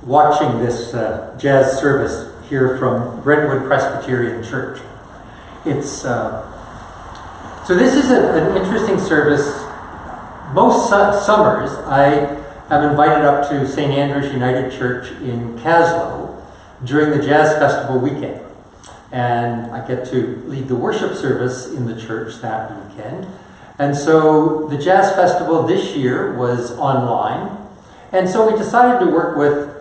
watching this jazz service here from Brentwood Presbyterian Church. It's so this is an interesting service. Most summers I am invited up to St. Andrew's United Church in Caslow during the Jazz Festival weekend. And I get to lead the worship service in the church that weekend. And so the Jazz Festival this year was online. And so we decided to work with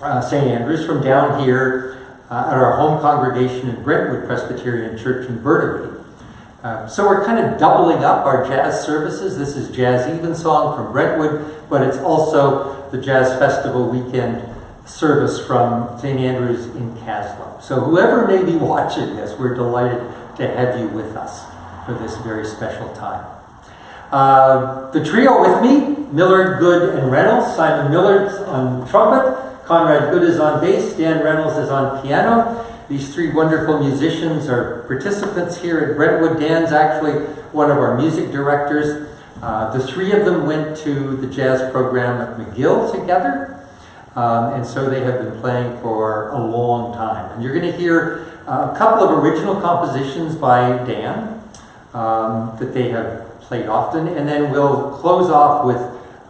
St. Andrew's from down here at our home congregation in Brentwood Presbyterian Church in Brentwood. So we're kind of doubling up our jazz services. This is Jazz Evensong from Brentwood, but it's also the Jazz Festival weekend service from St. Andrew's in Caslow. So whoever may be watching this, we're delighted to have you with us for this very special time. The trio with me, Millard, Good, and Reynolds. Simon Millard's on trumpet, Conrad Good is on bass, Dan Reynolds is on piano. These three wonderful musicians are participants here at Brentwood. Dan's actually one of our music directors. The three of them went to the jazz program at McGill together, and so they have been playing for a long time. And you're going to hear a couple of original compositions by Dan that they have played often, and then we'll close off with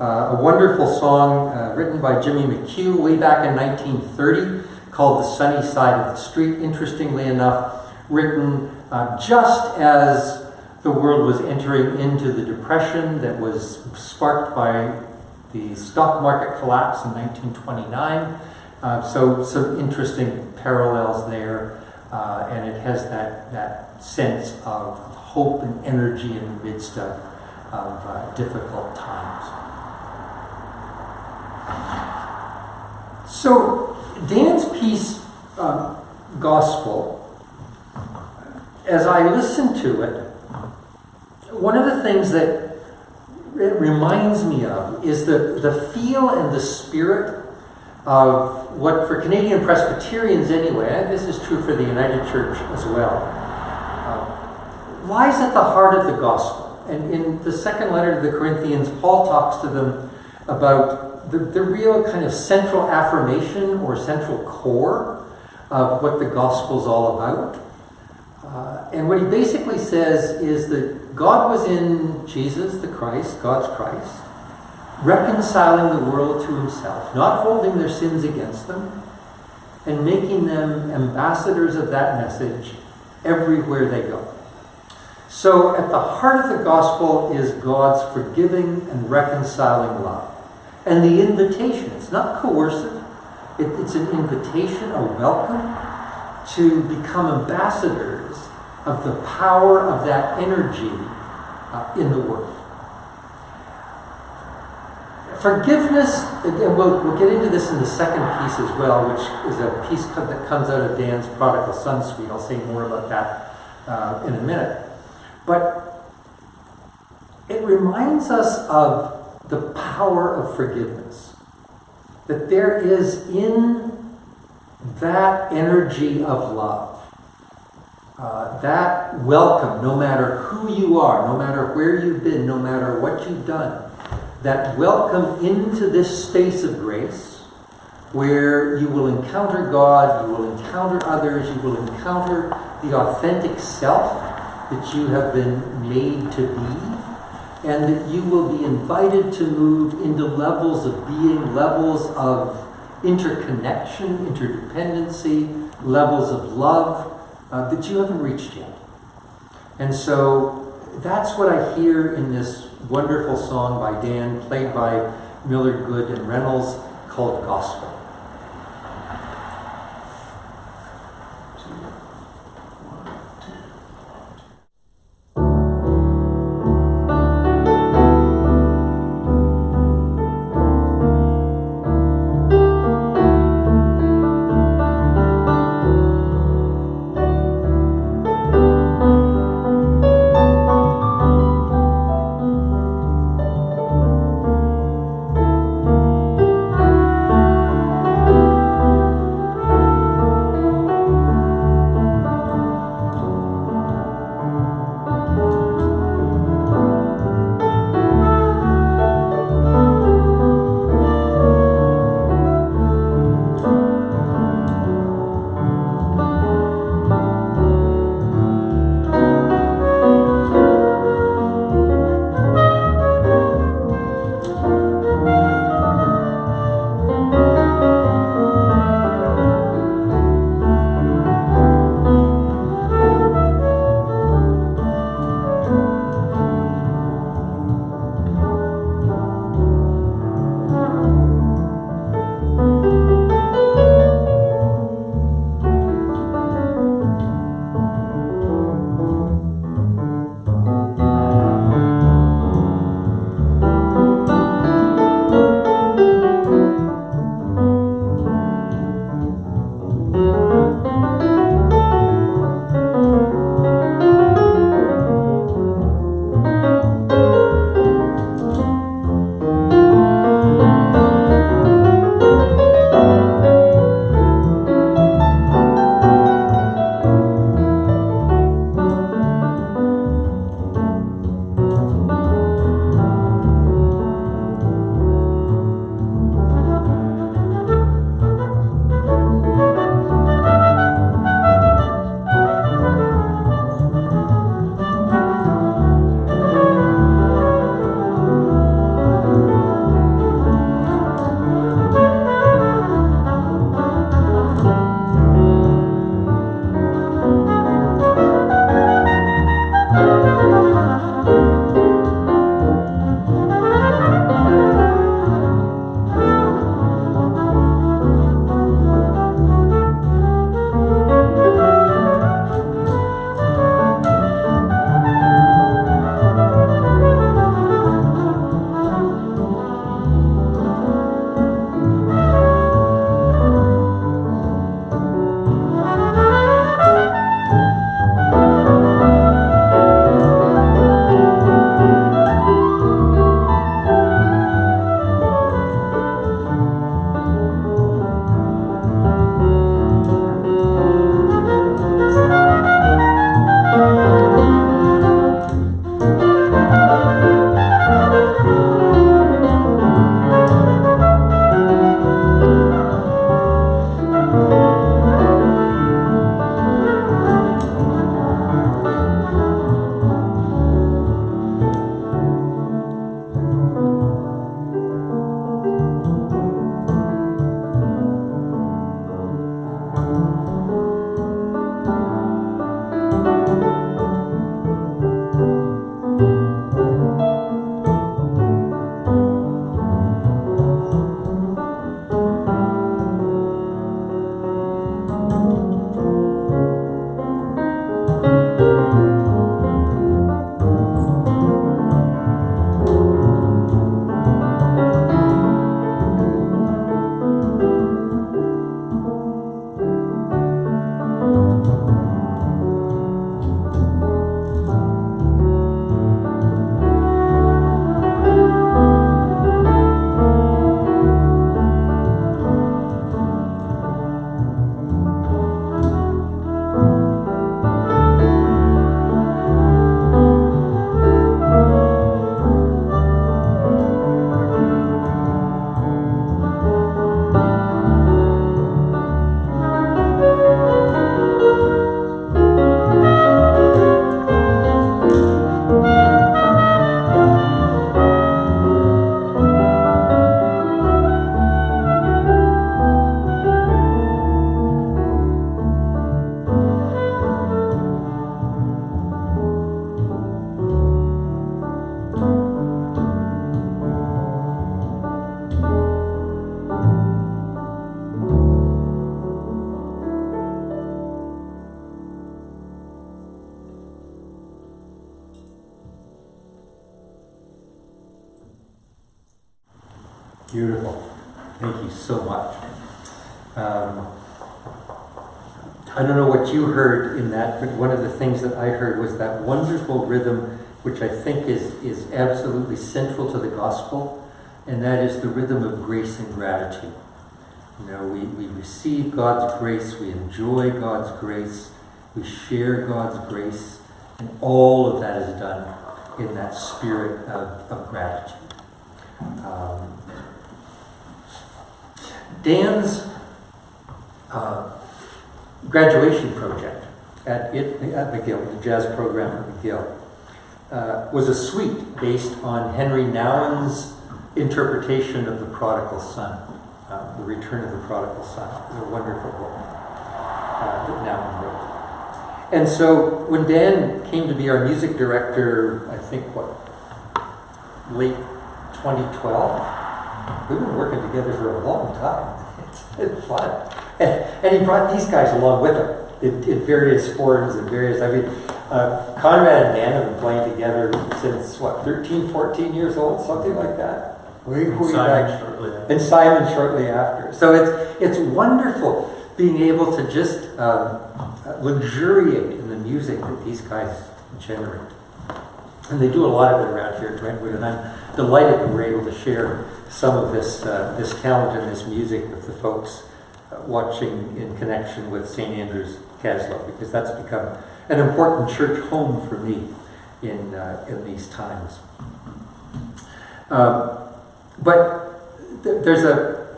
a wonderful song written by Jimmy McHugh way back in 1930 called The Sunny Side of the Street, interestingly enough, written just as the world was entering into the Depression that was sparked by the stock market collapse in 1929. So some interesting parallels there, and it has that sense of hope and energy in the midst of difficult times. So Dan's piece, Gospel, as I listen to it, one of the things that it reminds me of is the feel and the spirit of what, for Canadian Presbyterians anyway, and this is true for the United Church as well, lies at the heart of the gospel. And in the second letter to the Corinthians, Paul talks to them about the real kind of central affirmation or central core of what the gospel's all about. And what he basically says is that God was in Jesus, the Christ, God's Christ, reconciling the world to himself, not holding their sins against them, and making them ambassadors of that message everywhere they go. So at the heart of the gospel is God's forgiving and reconciling love. And the invitation, it's not coercive, it's an invitation, a welcome to become ambassadors of the power of that energy in the world. Forgiveness, and we'll get into this in the second piece as well, which is a piece that comes out of Dan's Prodigal Son Suite. I'll say more about that in a minute. But it reminds us of the power of forgiveness. That there is in that energy of love, that welcome, no matter who you are, no matter where you've been, no matter what you've done, that welcome into this space of grace where you will encounter God, you will encounter others, you will encounter the authentic self that you have been made to be, and that you will be invited to move into levels of being, levels of interconnection, interdependency, levels of love that you haven't reached yet. And so that's what I hear in this wonderful song by Dan, played by Millard, Good, and Reynolds, called Gospel. Beautiful. Thank you so much. I don't know what you heard in that, but one of the things that I heard was that wonderful rhythm, which I think is absolutely central to the gospel, and that is the rhythm of grace and gratitude. You know, we receive God's grace, we enjoy God's grace, we share God's grace, and all of that is done in that spirit of gratitude. Dan's graduation project at McGill, the jazz program at McGill, was a suite based on Henry Nouwen's interpretation of the prodigal son, the return of the prodigal son. It was a wonderful book that Nouwen wrote. And so when Dan came to be our music director, I think late 2012, we've been working together for a long time. It's been fun. And he brought these guys along with him in various forms and various, Conrad and Dan have been playing together since, 13, 14 years old, something like that. And Simon shortly after. So it's wonderful being able to just luxuriate in the music that these guys generate. And they do a lot of it around here at Brentwood, and I'm delighted that we're able to share some of this talent and this music with the folks watching in connection with St. Andrew's Caslow, because that's become an important church home for me in these times. But there's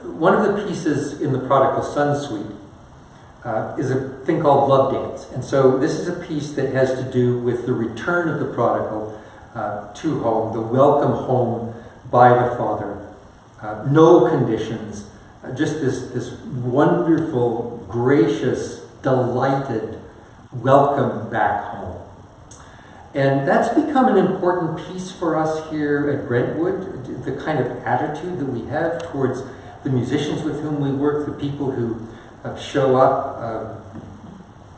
one of the pieces in the Prodigal Son suite is a thing called Love Dance. And so this is a piece that has to do with the return of the prodigal to home, the welcome home by the Father. No conditions, just this wonderful, gracious, delighted welcome back home. And that's become an important piece for us here at Brentwood, the kind of attitude that we have towards the musicians with whom we work, the people who show up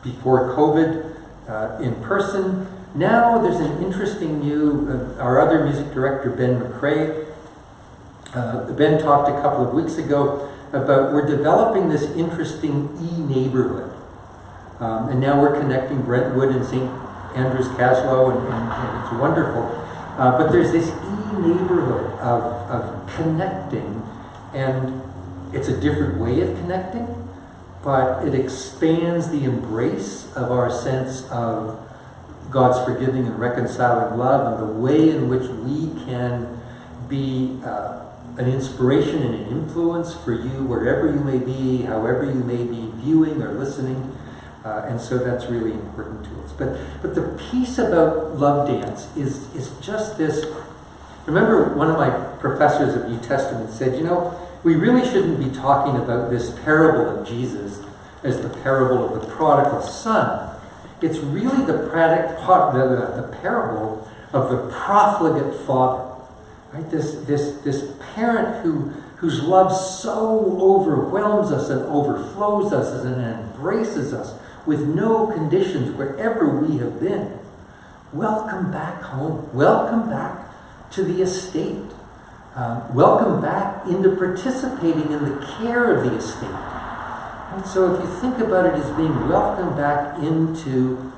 before COVID in person. Now there's an interesting new, our other music director, Ben McCrae, Ben talked a couple of weeks ago about we're developing this interesting e-neighborhood. And now we're connecting Brentwood and St. Andrew's Caslow, and it's wonderful. But there's this e-neighborhood of connecting, and it's a different way of connecting, but it expands the embrace of our sense of God's forgiving and reconciling love, and the way in which we can be an inspiration and an influence for you wherever you may be, however you may be viewing or listening. And so that's really important to us. But the piece about Love Dance is just this. Remember, one of my professors of New Testament said, we really shouldn't be talking about this parable of Jesus as the parable of the prodigal son. It's really the parable of the profligate father. Right? This parent whose love so overwhelms us and overflows us and embraces us with no conditions wherever we have been. Welcome back home. Welcome back to the estate. Welcome back into participating in the care of the estate. And so if you think about it as being welcomed back into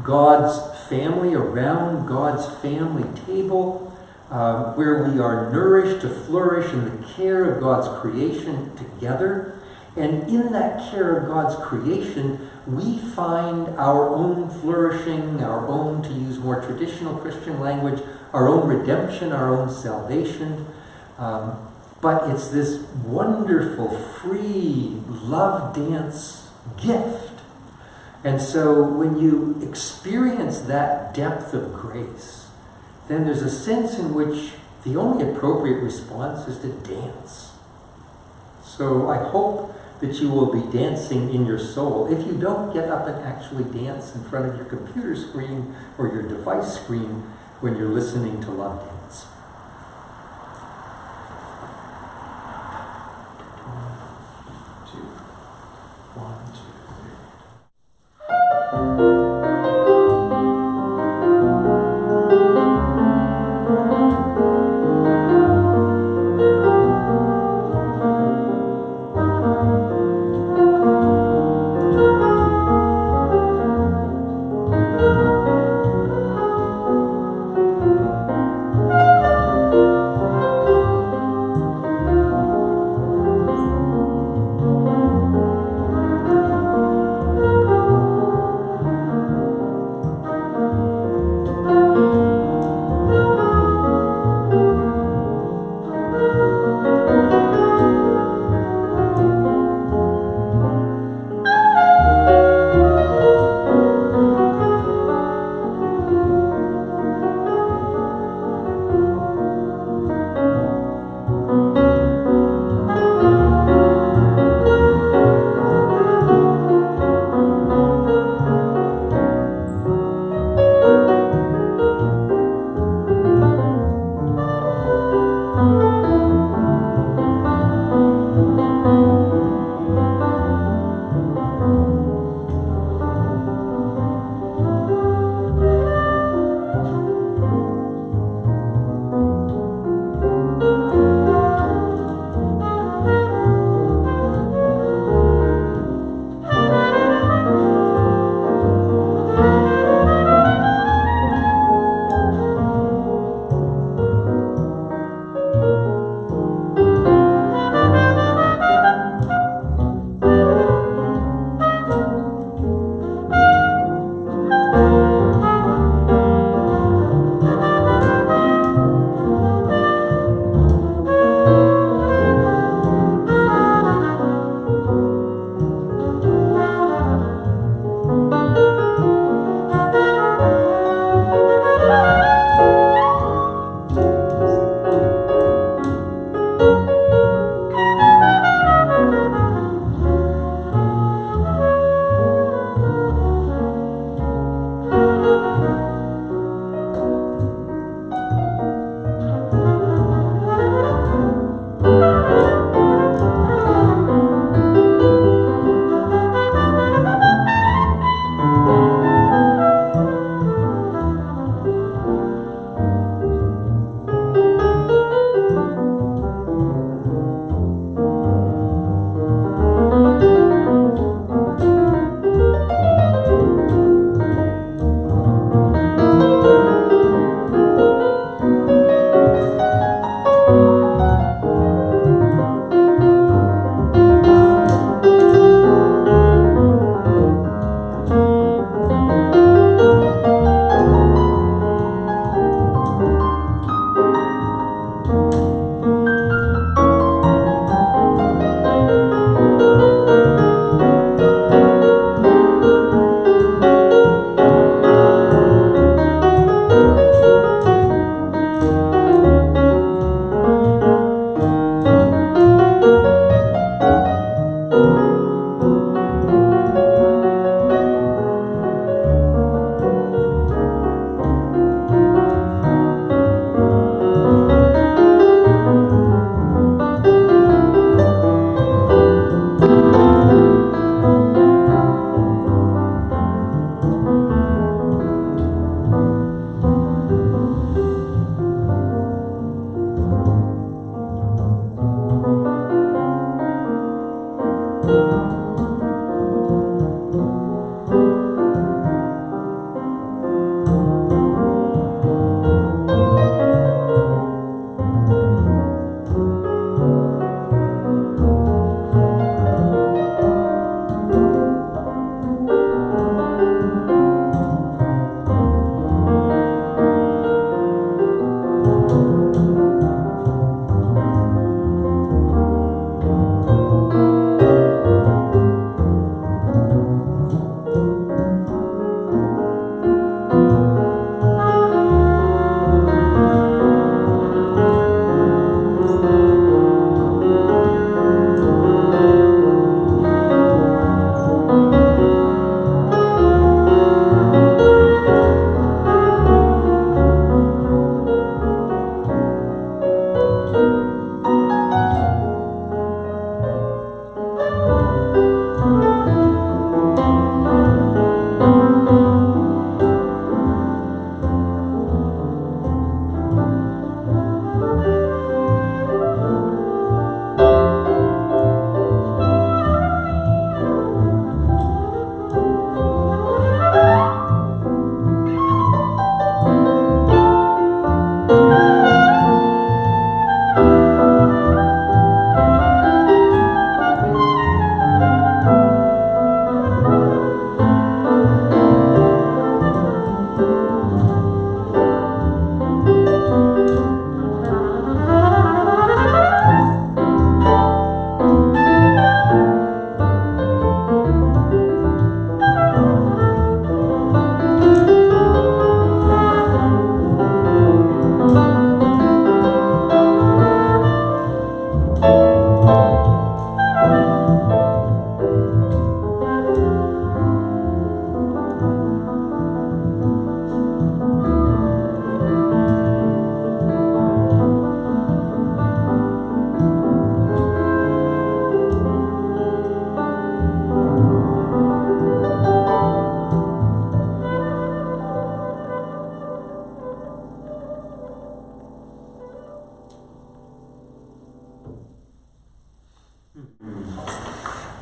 God's family, around God's family table, where we are nourished to flourish in the care of God's creation together. And in that care of God's creation, we find our own flourishing, our own, to use more traditional Christian language, our own redemption, our own salvation. But it's this wonderful, free love dance gift. And so when you experience that depth of grace, then there's a sense in which the only appropriate response is to dance. So I hope that you will be dancing in your soul. If you don't, get up and actually dance in front of your computer screen or your device screen when you're listening to Love Dance. One, two, three.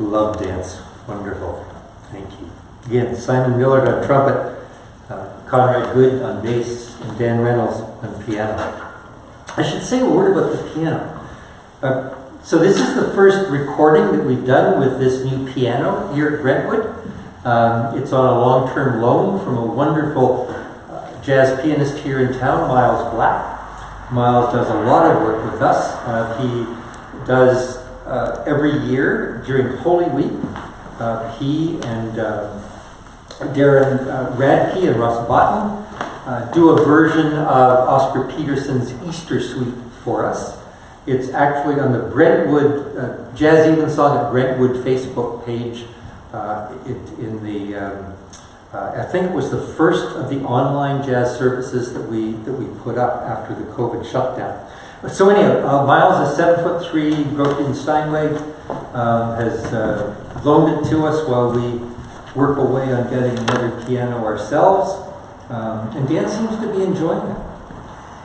Love dance. Wonderful. Thank you. Again, Simon Millard on trumpet, Conrad Good on bass, and Dan Reynolds on piano. I should say a word about the piano. So this is the first recording that we've done with this new piano here at Brentwood. It's on a long-term loan from a wonderful jazz pianist here in town, Miles Black. Miles does a lot of work with us. He does every year during Holy Week. He and Darren Radke and Russ Botten do a version of Oscar Peterson's Easter Suite for us. It's actually on the Brentwood Jazz Evensong at Brentwood Facebook page. I think it was the first of the online jazz services that we put up after the COVID shutdown. So anyhow, Miles is 7'3", broken Steinway, has loaned it to us while we work away on getting another piano ourselves, and Dan seems to be enjoying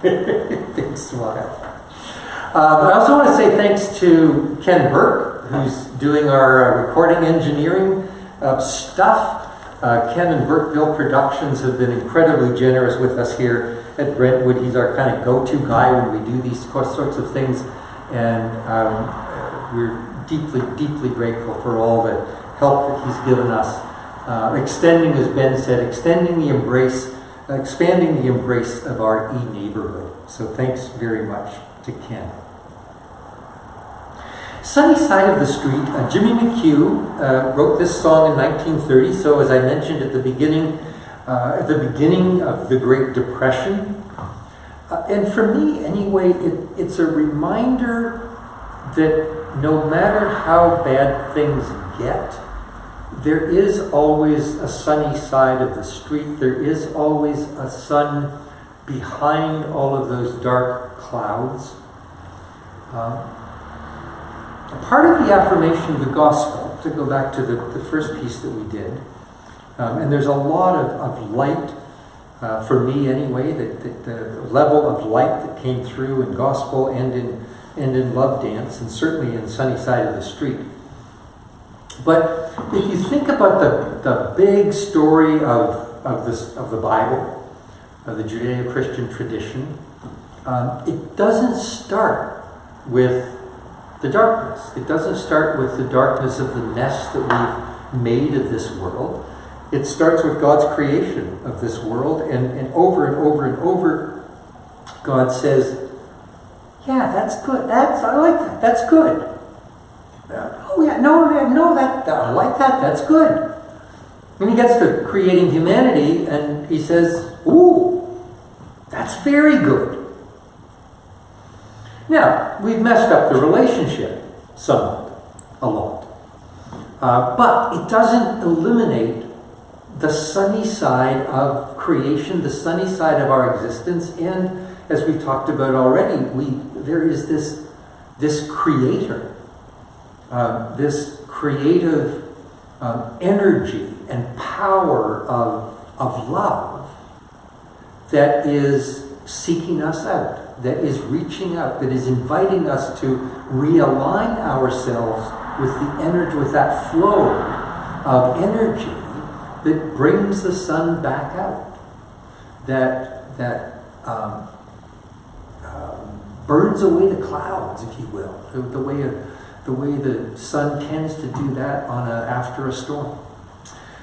it. Big smile. I also want to say thanks to Ken Burke, who's doing our recording engineering stuff. Ken and Burkeville Productions have been incredibly generous with us here at Brentwood. He's our kind of go-to guy when we do these sorts of things, and we're deeply, deeply grateful for all the help that he's given us. Extending, as Ben said, expanding the embrace of our e-neighborhood. So thanks very much to Ken. Sunny Side of the Street, Jimmy McHugh wrote this song in 1930, so as I mentioned at the beginning of the Great Depression. And for me, anyway, it's a reminder that no matter how bad things get, there is always a sunny side of the street. There is always a sun behind all of those dark clouds. Part of the affirmation of the gospel, to go back to the first piece that we did, and there's a lot of light, for me anyway, the level of light that came through in gospel and in love dance, and certainly in Sunny Side of the Street. But if you think about the big story of the Bible, of the Judeo-Christian tradition, it doesn't start with the darkness. It doesn't start with the darkness of the mess that we've made of this world. It starts with God's creation of this world, and over and over and over, God says, yeah, that's good. I like that. That's good. Oh yeah, no, that I like that. That's good. And he gets to creating humanity, and he says, ooh, that's very good. Now, we've messed up the relationship somewhat, a lot. But it doesn't eliminate the sunny side of creation, the sunny side of our existence, and as we talked about already, there is this creator, this creative energy and power of love that is seeking us out, that is reaching out, that is inviting us to realign ourselves with the energy, with that flow of energy that brings the sun back out, that burns away the clouds, if you will, the way the sun tends to do that after a storm.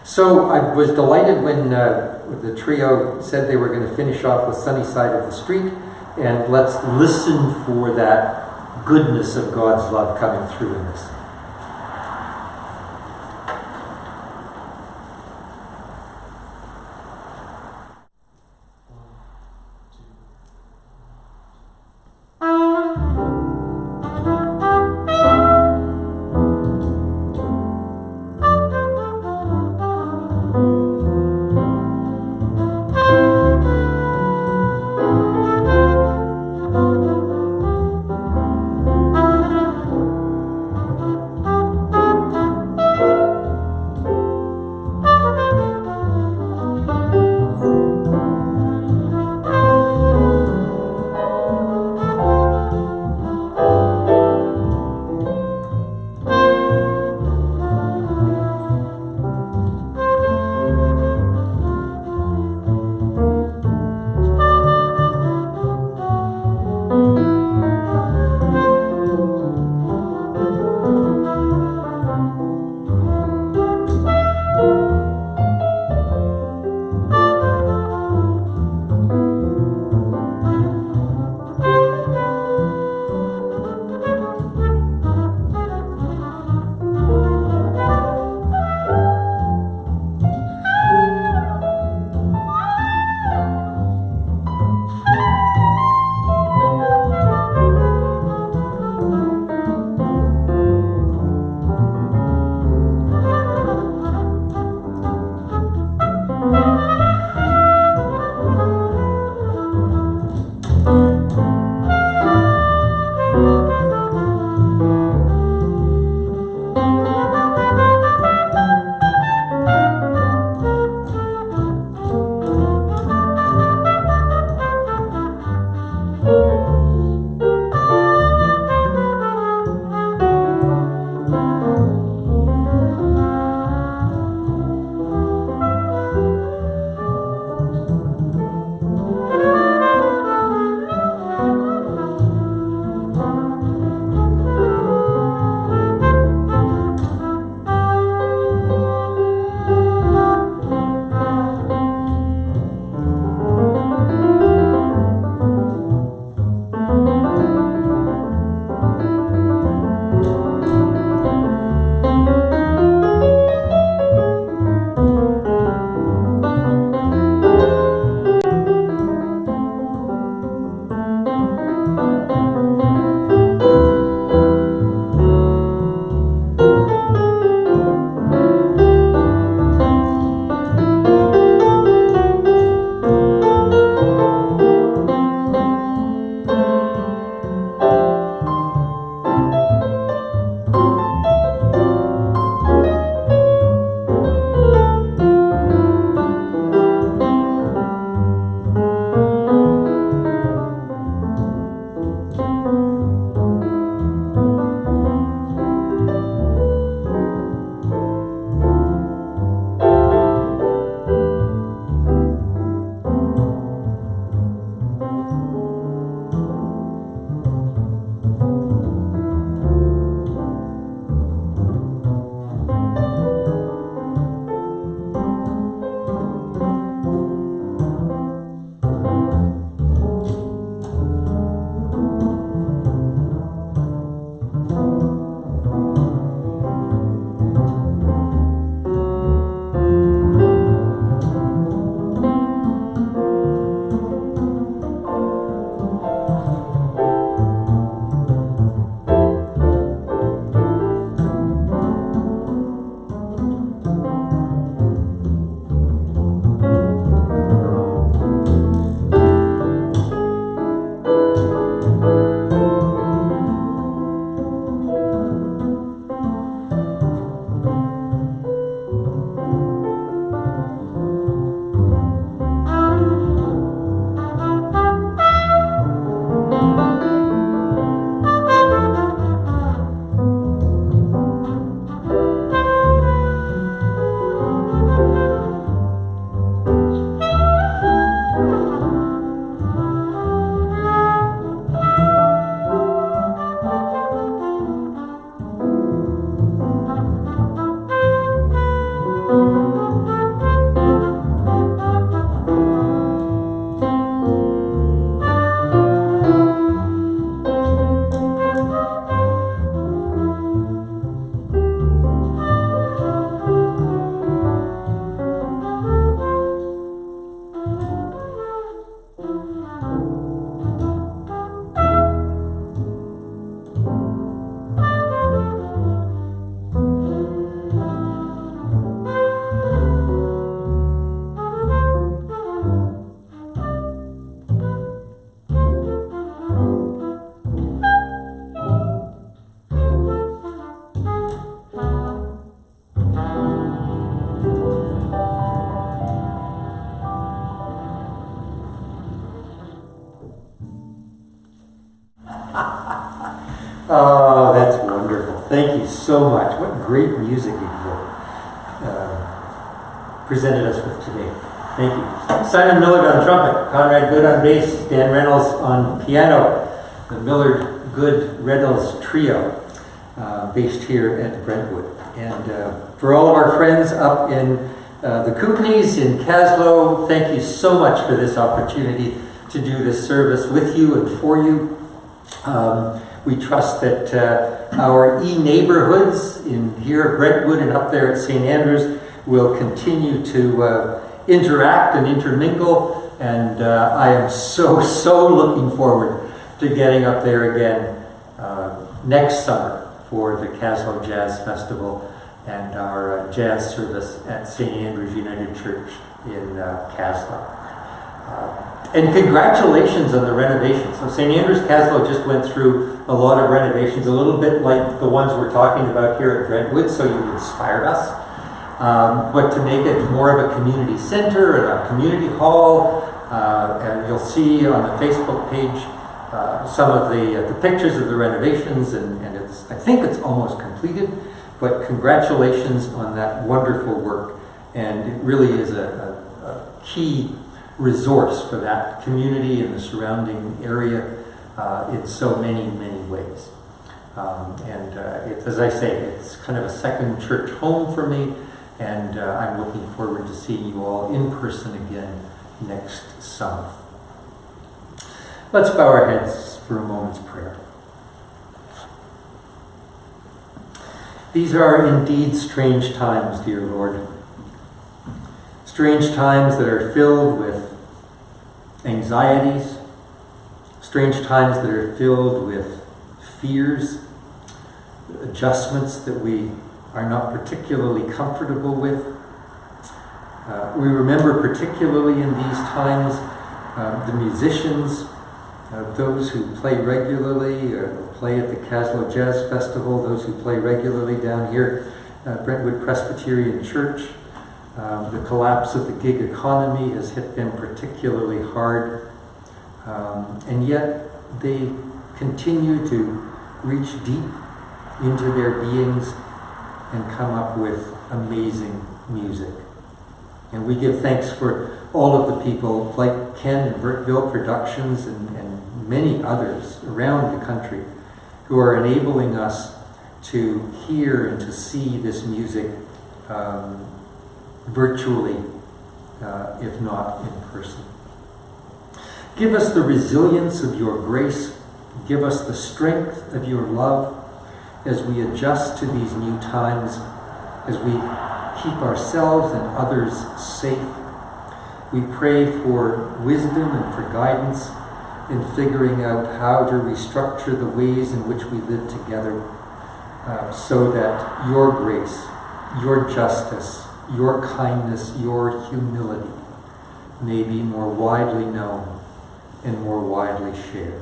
So I was delighted when the trio said they were going to finish off with Sunny Side of the Street, and let's listen for that goodness of God's love coming through in this. Oh, that's wonderful. Thank you so much. What great music you've presented us with today. Thank you. Simon Millard on trumpet, Conrad Good on bass, Dan Reynolds on piano, the Millard Good Reynolds trio, based here at Brentwood. And for all of our friends up in the Kootenays in Caslow, thank you so much for this opportunity to do this service with you and for you. We trust that our e-neighborhoods in here at Brentwood and up there at St. Andrews will continue to interact and intermingle, and I am so looking forward to getting up there again next summer for the Caslow Jazz Festival and our jazz service at St. Andrews United Church in Caslow. And congratulations on the renovation. So St. Andrews Caslow just went through a lot of renovations, a little bit like the ones we're talking about here at Brentwood, so you inspired us. But to make it more of a community center and a community hall, and you'll see on the Facebook page some of the pictures of the renovations, and I think it's almost completed, but congratulations on that wonderful work. And it really is a key resource for that community and the surrounding area in so many ways. As I say, it's kind of a second church home for me, and I'm looking forward to seeing you all in person again next summer. Let's bow our heads for a moment's prayer. These are indeed strange times, dear Lord. Strange times that are filled with anxieties, strange times that are filled with fears, adjustments that we are not particularly comfortable with. We remember particularly in these times the musicians, those who play regularly or play at the Caslow Jazz Festival, those who play regularly down here at Brentwood Presbyterian Church. The collapse of the gig economy has hit them particularly hard, and yet they continue to reach deep into their beings and come up with amazing music. And we give thanks for all of the people like Ken and Burtville Productions and many others around the country who are enabling us to hear and to see this music virtually, if not in person. Give us the resilience of your grace. Give us the strength of your love as we adjust to these new times, as we keep ourselves and others safe. We pray for wisdom and for guidance in figuring out how to restructure the ways in which we live together, so that your grace, your justice, your kindness, your humility may be more widely known and more widely shared.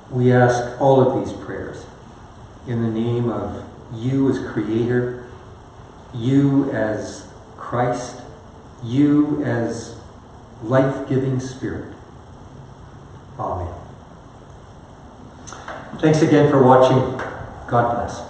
We ask all of these prayers in the name of you as Creator, you as Christ, you as life-giving Spirit. Amen. Thanks again for watching. God bless.